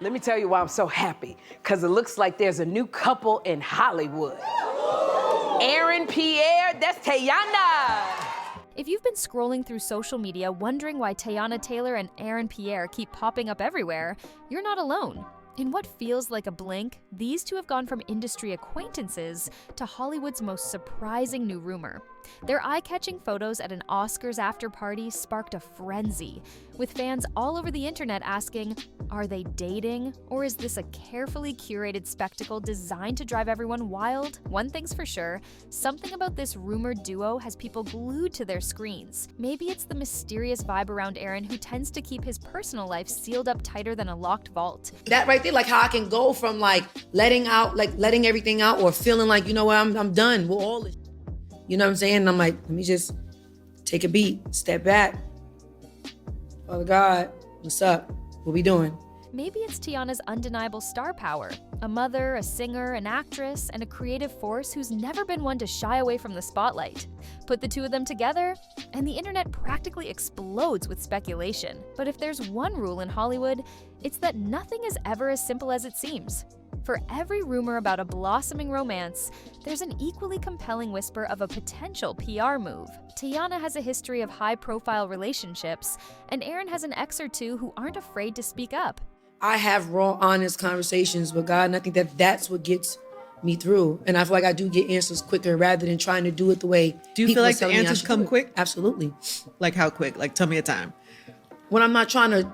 Let me tell you why I'm so happy. Because it looks like there's a new couple in Hollywood. Aaron, Pierre, that's Teyana. If you've been scrolling through social media wondering why Teyana Taylor and Aaron Pierre keep popping up everywhere, you're not alone. In what feels like a blink, these two have gone from industry acquaintances to Hollywood's most surprising new rumor. Their eye-catching photos at an Oscars after-party sparked a frenzy, with fans all over the internet asking, are they dating? Or is this a carefully curated spectacle designed to drive everyone wild? One thing's for sure, something about this rumored duo has people glued to their screens. Maybe it's the mysterious vibe around Aaron, who tends to keep his personal life sealed up tighter than a locked vault. That right there, like how I can go from like letting everything out, or feeling like, you know what, I'm done with all this. You know what I'm saying? And I'm like, let me just take a beat, step back. Father God, what's up? What we doing? Maybe it's Teyana's undeniable star power. A mother, a singer, an actress, and a creative force who's never been one to shy away from the spotlight. Put the two of them together, and the internet practically explodes with speculation. But if there's one rule in Hollywood, it's that nothing is ever as simple as it seems. For every rumor about a blossoming romance, there's an equally compelling whisper of a potential PR move. Teyana has a history of high-profile relationships, and Aaron has an ex or two who aren't afraid to speak up. I have raw, honest conversations with God, and I think that that's what gets me through. And I feel like I do get answers quicker rather than trying to do it the way Do you feel like the answers come quick? Absolutely. Like how quick? Like tell me a time. When I'm not trying to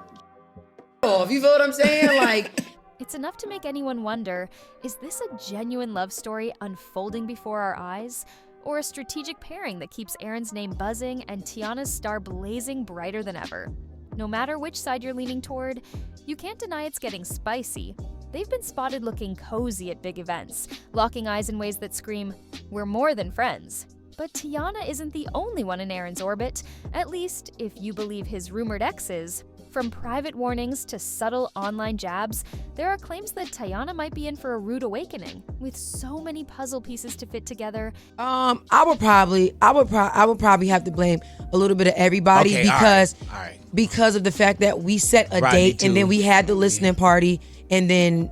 off, you feel what I'm saying? Like, It's enough to make anyone wonder, is this a genuine love story unfolding before our eyes? Or a strategic pairing that keeps Aaron's name buzzing and Teyana's star blazing brighter than ever? No matter which side you're leaning toward, you can't deny it's getting spicy. They've been spotted looking cozy at big events, locking eyes in ways that scream, we're more than friends. But Teyana isn't the only one in Aaron's orbit, at least if you believe his rumored exes. From private warnings to subtle online jabs, there are claims that Teyana might be in for a rude awakening. With so many puzzle pieces to fit together, I would probably have to blame a little bit of everybody, Okay, because all right. because of the fact that we set a Right, me date and too. then we had the listening party and then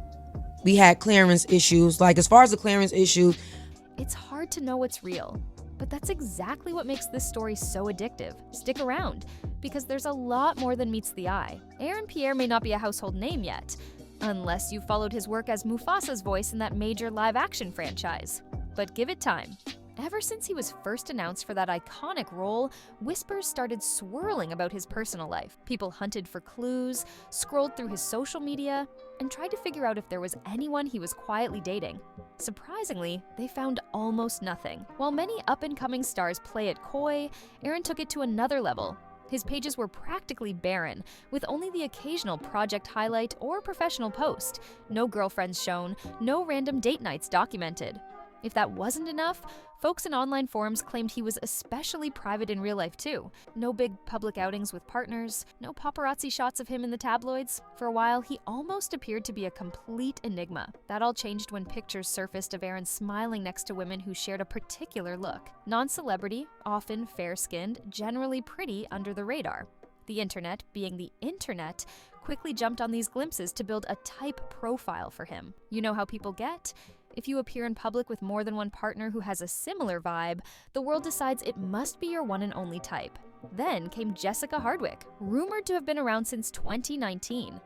we had clearance issues. Like, as far as the clearance issue, it's hard to know what's real. But that's exactly what makes this story so addictive. Stick around, because there's a lot more than meets the eye. Aaron Pierre may not be a household name yet, unless you followed his work as Mufasa's voice in that major live-action franchise. But give it time. Ever since he was first announced for that iconic role, whispers started swirling about his personal life. People hunted for clues, scrolled through his social media, and tried to figure out if there was anyone he was quietly dating. Surprisingly, they found almost nothing. While many up-and-coming stars play it coy, Aaron took it to another level. His pages were practically barren, with only the occasional project highlight or professional post. No girlfriends shown, no random date nights documented. If that wasn't enough, folks in online forums claimed he was especially private in real life too. No big public outings with partners, no paparazzi shots of him in the tabloids. For a while, he almost appeared to be a complete enigma. That all changed when pictures surfaced of Aaron smiling next to women who shared a particular look. Non-celebrity, often fair-skinned, generally pretty under the radar. The internet, being the internet, quickly jumped on these glimpses to build a type profile for him. You know how people get? If you appear in public with more than one partner who has a similar vibe, the world decides it must be your one and only type. Then came Jessica Hardwick, rumored to have been around since 2019.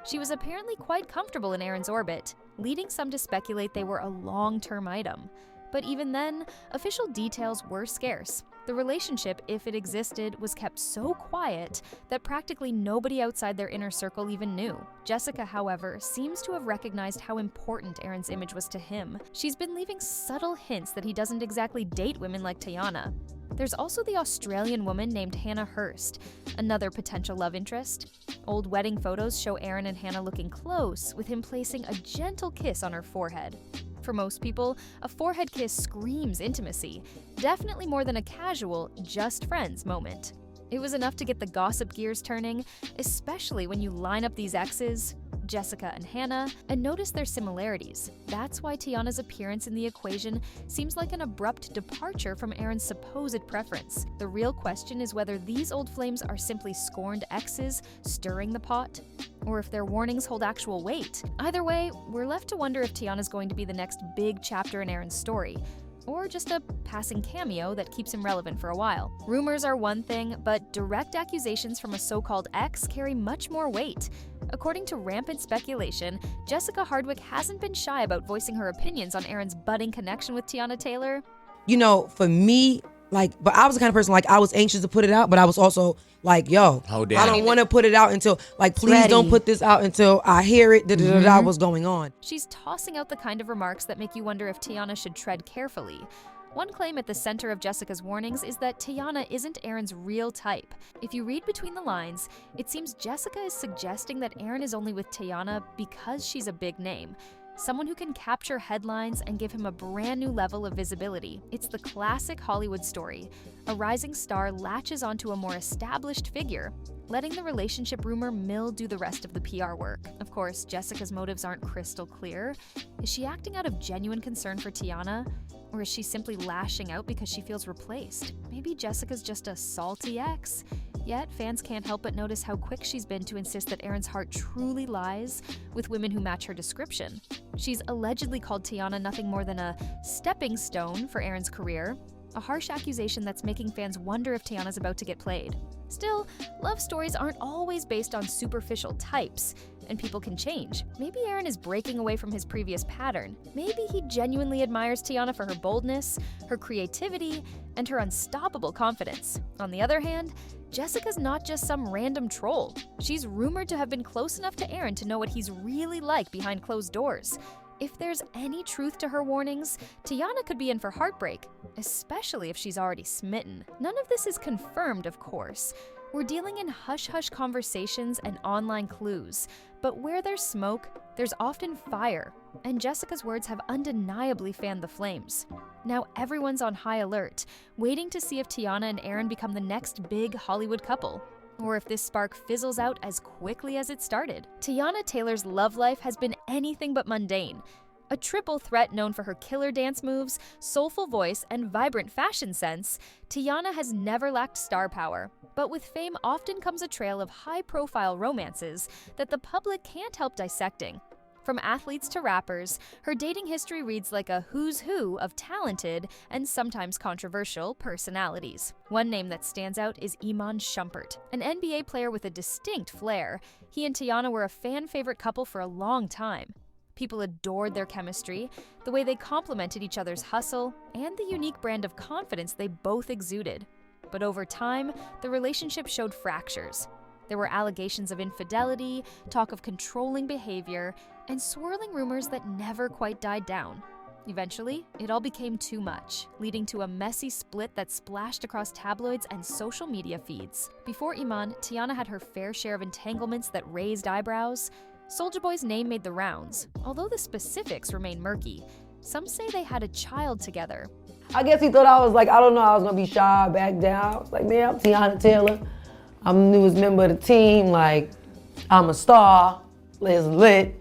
She was apparently quite comfortable in Aaron's orbit, leading some to speculate they were a long-term item. But even then, official details were scarce. The relationship, if it existed, was kept so quiet that practically nobody outside their inner circle even knew. Jessica, however, seems to have recognized how important Aaron's image was to him. She's been leaving subtle hints that he doesn't exactly date women like Teyana. There's also the Australian woman named Hannah Hurst, another potential love interest. Old wedding photos show Aaron and Hannah looking close, with him placing a gentle kiss on her forehead. For most people, a forehead kiss screams intimacy, definitely more than a casual, just friends moment. It was enough to get the gossip gears turning, especially when you line up these exes. Jessica and Hannah, and notice their similarities. That's why Teyana's appearance in the equation seems like an abrupt departure from Aaron's supposed preference. The real question is whether these old flames are simply scorned exes stirring the pot, or if their warnings hold actual weight. Either way, we're left to wonder if Teyana's going to be the next big chapter in Aaron's story, or just a passing cameo that keeps him relevant for a while. Rumors are one thing, but direct accusations from a so-called ex carry much more weight. According to rampant speculation, Jessica Hardwick hasn't been shy about voicing her opinions on Aaron's budding connection with Teyana Taylor. You know, for me, but I was the kind of person, I was anxious to put it out, but I was also like, yo, I don't want to put it out until, please don't put this out until I hear it, what's going on. She's tossing out the kind of remarks that make you wonder if Teyana should tread carefully. One claim at the center of Jessica's warnings is that Teyana isn't Aaron's real type. If you read between the lines, it seems Jessica is suggesting that Aaron is only with Teyana because she's a big name. Someone who can capture headlines and give him a brand new level of visibility. It's the classic Hollywood story. A rising star latches onto a more established figure, letting the relationship rumor mill do the rest of the PR work. Of course, Jessica's motives aren't crystal clear. Is she acting out of genuine concern for Teyana? Or is she simply lashing out because she feels replaced? Maybe Jessica's just a salty ex. Yet, fans can't help but notice how quick she's been to insist that Aaron's heart truly lies with women who match her description. She's allegedly called Teyana nothing more than a stepping stone for Aaron's career, a harsh accusation that's making fans wonder if Teyana's about to get played. Still, love stories aren't always based on superficial types, and people can change. Maybe Aaron is breaking away from his previous pattern. Maybe he genuinely admires Teyana for her boldness, her creativity, and her unstoppable confidence. On the other hand, Jessica's not just some random troll. She's rumored to have been close enough to Aaron to know what he's really like behind closed doors. If there's any truth to her warnings, Teyana could be in for heartbreak, especially if she's already smitten. None of this is confirmed, of course. We're dealing in hush-hush conversations and online clues, but where there's smoke, there's often fire, and Jessica's words have undeniably fanned the flames. Now everyone's on high alert, waiting to see if Teyana and Aaron become the next big Hollywood couple, or if this spark fizzles out as quickly as it started. Teyana Taylor's love life has been anything but mundane. A triple threat known for her killer dance moves, soulful voice, and vibrant fashion sense, Teyana has never lacked star power. But with fame often comes a trail of high-profile romances that the public can't help dissecting. From athletes to rappers, her dating history reads like a who's who of talented and sometimes controversial personalities. One name that stands out is Iman Shumpert, an NBA player with a distinct flair. He and Teyana were a fan-favorite couple for a long time. People adored their chemistry, the way they complemented each other's hustle, and the unique brand of confidence they both exuded. But over time, the relationship showed fractures. There were allegations of infidelity, talk of controlling behavior, and swirling rumors that never quite died down. Eventually, it all became too much, leading to a messy split that splashed across tabloids and social media feeds. Before Iman, Teyana had her fair share of entanglements that raised eyebrows. Soulja Boy's name made the rounds, although the specifics remain murky. Some say they had a child together. I guess he thought I was I don't know, I was gonna be shy, back down. I was like, man, I'm Teyana Taylor. I'm the newest member of the team. I'm a star. It's lit.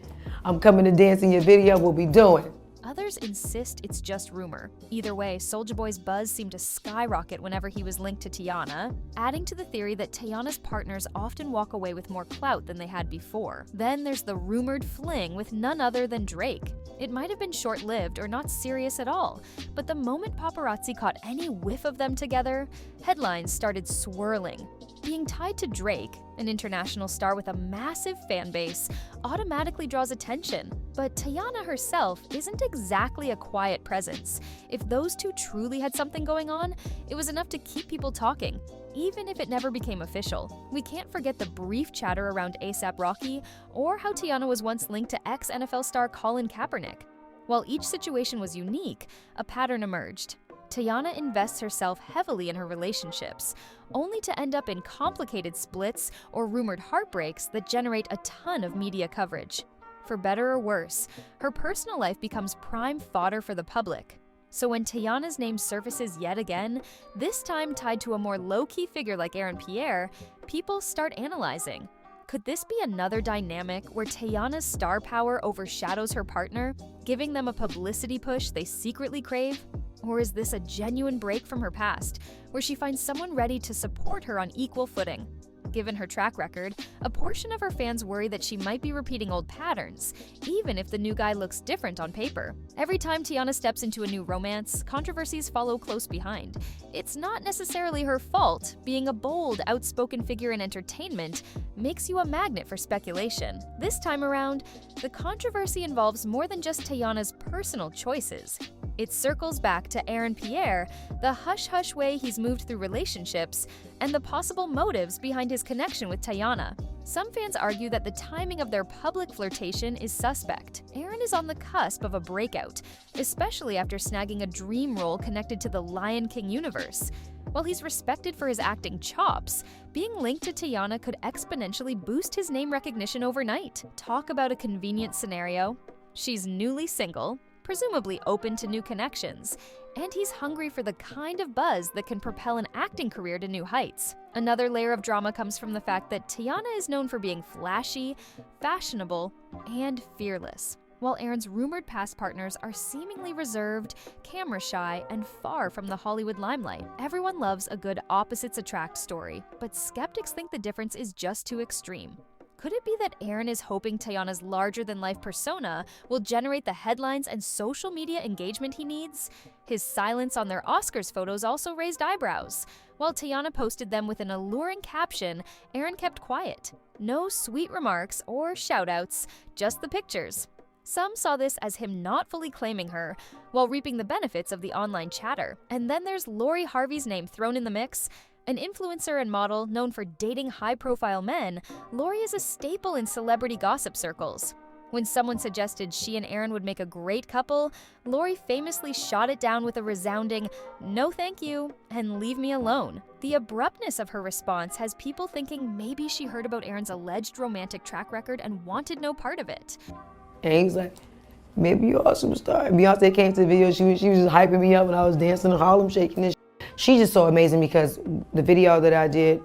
I'm coming to dance in your video. What we doing? Others insist it's just rumor. Either way, Soulja Boy's buzz seemed to skyrocket whenever he was linked to Teyana, adding to the theory that Teyana's partners often walk away with more clout than they had before. Then there's the rumored fling with none other than Drake. It might have been short-lived or not serious at all, but the moment paparazzi caught any whiff of them together, headlines started swirling. Being tied to Drake, an international star with a massive fan base, automatically draws attention. But Teyana herself isn't exactly a quiet presence. If those two truly had something going on, it was enough to keep people talking, even if it never became official. We can't forget the brief chatter around A$AP Rocky, or how Teyana was once linked to ex-NFL star Colin Kaepernick. While each situation was unique, a pattern emerged. Teyana invests herself heavily in her relationships, only to end up in complicated splits or rumored heartbreaks that generate a ton of media coverage. For better or worse, her personal life becomes prime fodder for the public. So when Teyana's name surfaces yet again, this time tied to a more low-key figure like Pierre, people start analyzing. Could this be another dynamic where Teyana's star power overshadows her partner, giving them a publicity push they secretly crave? Or is this a genuine break from her past, where she finds someone ready to support her on equal footing? Given her track record, a portion of her fans worry that she might be repeating old patterns, even if the new guy looks different on paper. Every time Teyana steps into a new romance, controversies follow close behind. It's not necessarily her fault. Being a bold, outspoken figure in entertainment makes you a magnet for speculation. This time around, the controversy involves more than just Teyana's personal choices. It circles back to Aaron Pierre, the hush-hush way he's moved through relationships, and the possible motives behind his connection with Teyana. Some fans argue that the timing of their public flirtation is suspect. Aaron is on the cusp of a breakout, especially after snagging a dream role connected to the Lion King universe. While he's respected for his acting chops, being linked to Teyana could exponentially boost his name recognition overnight. Talk about a convenient scenario. She's newly single, presumably open to new connections, and he's hungry for the kind of buzz that can propel an acting career to new heights. Another layer of drama comes from the fact that Teyana is known for being flashy, fashionable, and fearless, while Aaron's rumored past partners are seemingly reserved, camera-shy, and far from the Hollywood limelight. Everyone loves a good opposites attract story, but skeptics think the difference is just too extreme. Could it be that Aaron is hoping Teyana's larger-than-life persona will generate the headlines and social media engagement he needs? His silence on their Oscars photos also raised eyebrows. While Teyana posted them with an alluring caption, Aaron kept quiet. No sweet remarks or shout-outs, just the pictures. Some saw this as him not fully claiming her, while reaping the benefits of the online chatter. And then there's Lori Harvey's name thrown in the mix. An influencer and model known for dating high-profile men, Lori is a staple in celebrity gossip circles. When someone suggested she and Aaron would make a great couple, Lori famously shot it down with a resounding, "No thank you," and "leave me alone." The abruptness of her response has people thinking maybe she heard about Aaron's alleged romantic track record and wanted no part of it. And he's like, maybe you're a superstar. Beyonce came to the video, she was just hyping me up when I was dancing in Harlem shaking this. She's just so amazing because the video that I did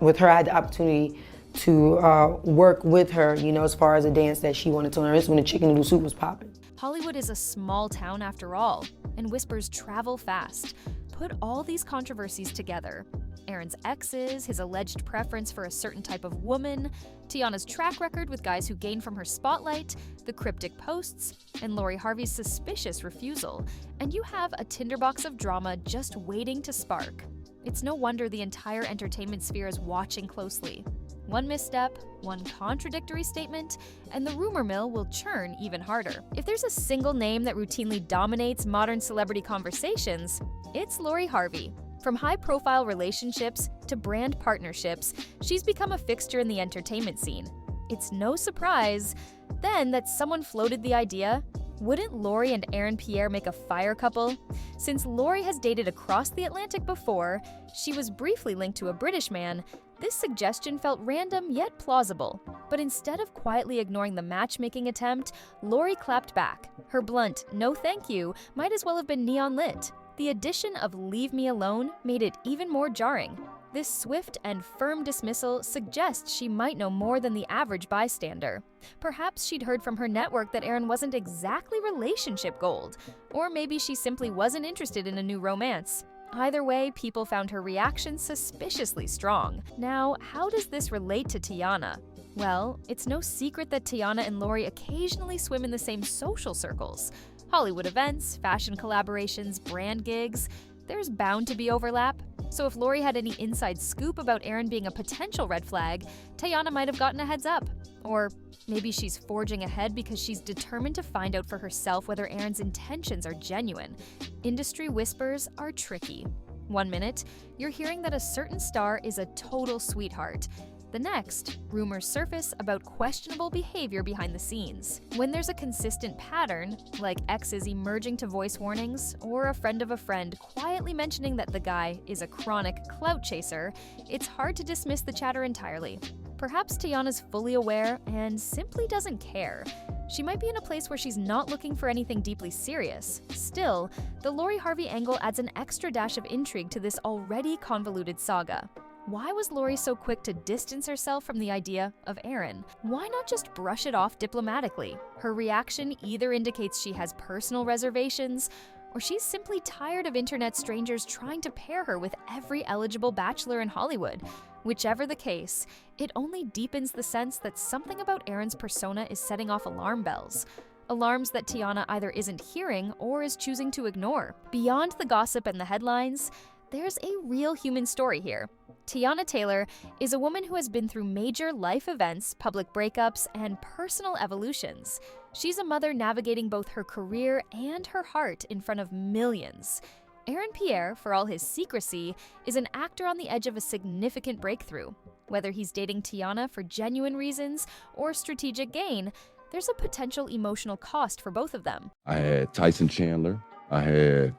with her, I had the opportunity to work with her, you know, as far as a dance that she wanted to learn. This is when the chicken noodle soup was popping. Hollywood is a small town after all, and whispers travel fast. Put all these controversies together. Aaron's exes, his alleged preference for a certain type of woman, Teyana's track record with guys who gain from her spotlight, the cryptic posts, and Lori Harvey's suspicious refusal, and you have a tinderbox of drama just waiting to spark. It's no wonder the entire entertainment sphere is watching closely. One misstep, one contradictory statement, and the rumor mill will churn even harder. If there's a single name that routinely dominates modern celebrity conversations, it's Lori Harvey. From high-profile relationships to brand partnerships, she's become a fixture in the entertainment scene. It's no surprise, then, that someone floated the idea, wouldn't Lori and Aaron Pierre make a fire couple? Since Lori has dated across the Atlantic before, she was briefly linked to a British man, this suggestion felt random yet plausible. But instead of quietly ignoring the matchmaking attempt, Lori clapped back. Her blunt, "No thank you," might as well have been neon lit. The addition of "leave me alone" made it even more jarring. This swift and firm dismissal suggests she might know more than the average bystander. Perhaps she'd heard from her network that Aaron wasn't exactly relationship gold, or maybe she simply wasn't interested in a new romance. Either way, people found her reaction suspiciously strong. Now, how does this relate to Teyana? Well, it's no secret that Teyana and Lori occasionally swim in the same social circles. Hollywood events, fashion collaborations, brand gigs, there's bound to be overlap. So if Lori had any inside scoop about Aaron being a potential red flag, Teyana might have gotten a heads up. Or maybe she's forging ahead because she's determined to find out for herself whether Aaron's intentions are genuine. Industry whispers are tricky. One minute, you're hearing that a certain star is a total sweetheart. The next, rumors surface about questionable behavior behind the scenes. When there's a consistent pattern, like exes emerging to voice warnings, or a friend of a friend quietly mentioning that the guy is a chronic clout chaser, it's hard to dismiss the chatter entirely. Perhaps Teyana's fully aware and simply doesn't care. She might be in a place where she's not looking for anything deeply serious. Still, the Lori Harvey angle adds an extra dash of intrigue to this already convoluted saga. Why was Lori so quick to distance herself from the idea of Aaron? Why not just brush it off diplomatically? Her reaction either indicates she has personal reservations, or she's simply tired of internet strangers trying to pair her with every eligible bachelor in Hollywood. Whichever the case, it only deepens the sense that something about Aaron's persona is setting off alarm bells. Alarms that Teyana either isn't hearing or is choosing to ignore. Beyond the gossip and the headlines, there's a real human story here. Teyana Taylor is a woman who has been through major life events, public breakups, and personal evolutions. She's a mother navigating both her career and her heart in front of millions. Aaron Pierre, for all his secrecy, is an actor on the edge of a significant breakthrough. Whether he's dating Teyana for genuine reasons or strategic gain, there's a potential emotional cost for both of them. I had Tyson Chandler, I had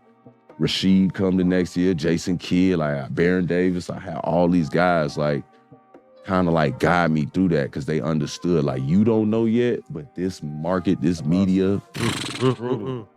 Rashid come the next year, Jason Kidd, like Baron Davis. I had all these guys kind of guide me through that because they understood, you don't know yet, but this market, this media.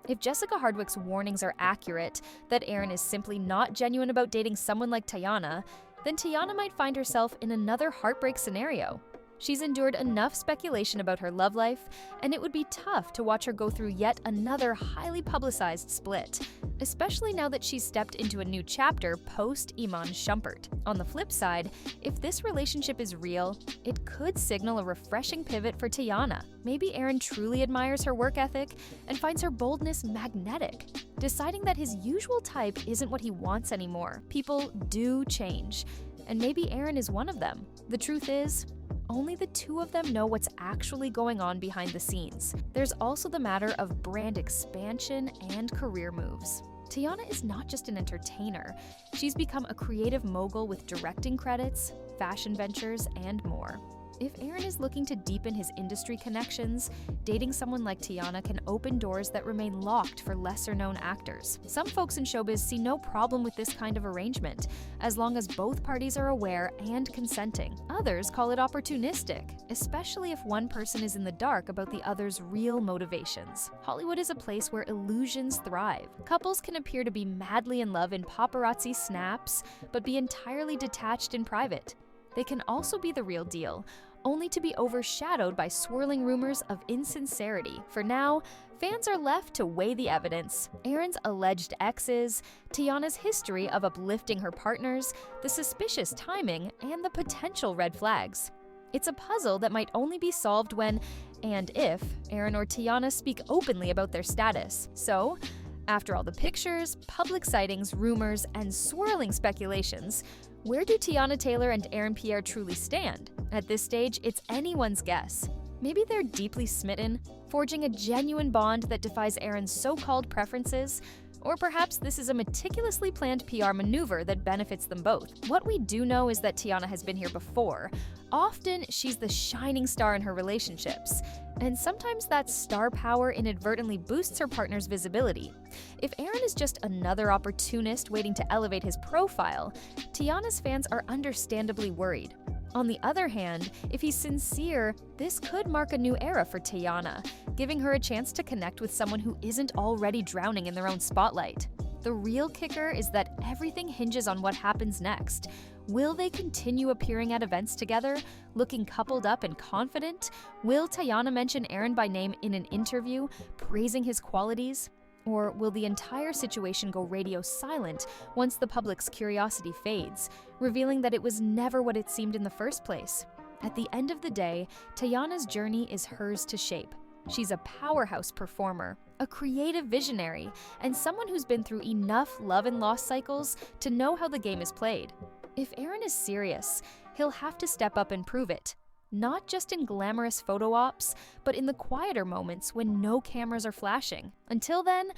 If Jessica Hardwick's warnings are accurate, that Aaron is simply not genuine about dating someone like Teyana, then Teyana might find herself in another heartbreak scenario. She's endured enough speculation about her love life, and it would be tough to watch her go through yet another highly publicized split, especially now that she's stepped into a new chapter post-Iman Shumpert. On the flip side, if this relationship is real, it could signal a refreshing pivot for Teyana. Maybe Aaron truly admires her work ethic and finds her boldness magnetic, deciding that his usual type isn't what he wants anymore. People do change, and maybe Aaron is one of them. The truth is, only the two of them know what's actually going on behind the scenes. There's also the matter of brand expansion and career moves. Teyana is not just an entertainer. She's become a creative mogul with directing credits, fashion ventures, and more. If Aaron is looking to deepen his industry connections, dating someone like Teyana can open doors that remain locked for lesser-known actors. Some folks in showbiz see no problem with this kind of arrangement, as long as both parties are aware and consenting. Others call it opportunistic, especially if one person is in the dark about the other's real motivations. Hollywood is a place where illusions thrive. Couples can appear to be madly in love in paparazzi snaps, but be entirely detached in private. They can also be the real deal, only to be overshadowed by swirling rumors of insincerity. For now, fans are left to weigh the evidence. Aaron's alleged exes, Teyana's history of uplifting her partners, the suspicious timing, and the potential red flags. It's a puzzle that might only be solved when, and if, Aaron or Teyana speak openly about their status. So, after all the pictures, public sightings, rumors, and swirling speculations, where do Teyana Taylor and Aaron Pierre truly stand? At this stage, it's anyone's guess. Maybe they're deeply smitten, forging a genuine bond that defies Aaron's so-called preferences, or perhaps this is a meticulously planned PR maneuver that benefits them both. What we do know is that Teyana has been here before. Often, she's the shining star in her relationships, and sometimes that star power inadvertently boosts her partner's visibility. If Aaron is just another opportunist waiting to elevate his profile, Teyana's fans are understandably worried. On the other hand, if he's sincere, this could mark a new era for Teyana, giving her a chance to connect with someone who isn't already drowning in their own spotlight. The real kicker is that everything hinges on what happens next. Will they continue appearing at events together, looking coupled up and confident? Will Teyana mention Aaron by name in an interview, praising his qualities? Or will the entire situation go radio silent once the public's curiosity fades, revealing that it was never what it seemed in the first place? At the end of the day, Teyana's journey is hers to shape. She's a powerhouse performer, a creative visionary, and someone who's been through enough love and loss cycles to know how the game is played. If Aaron is serious, he'll have to step up and prove it. Not just in glamorous photo ops, but in the quieter moments when no cameras are flashing. Until then,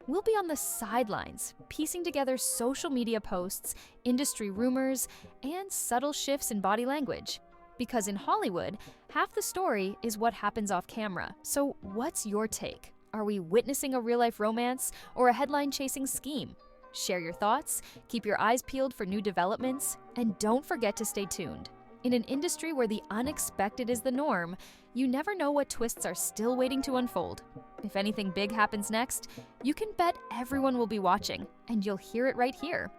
we'll be on the sidelines, piecing together social media posts, industry rumors, and subtle shifts in body language. Because in Hollywood, half the story is what happens off camera. So what's your take? Are we witnessing a real-life romance or a headline-chasing scheme? Share your thoughts, keep your eyes peeled for new developments, and don't forget to stay tuned. In an industry where the unexpected is the norm, you never know what twists are still waiting to unfold. If anything big happens next, you can bet everyone will be watching, and you'll hear it right here.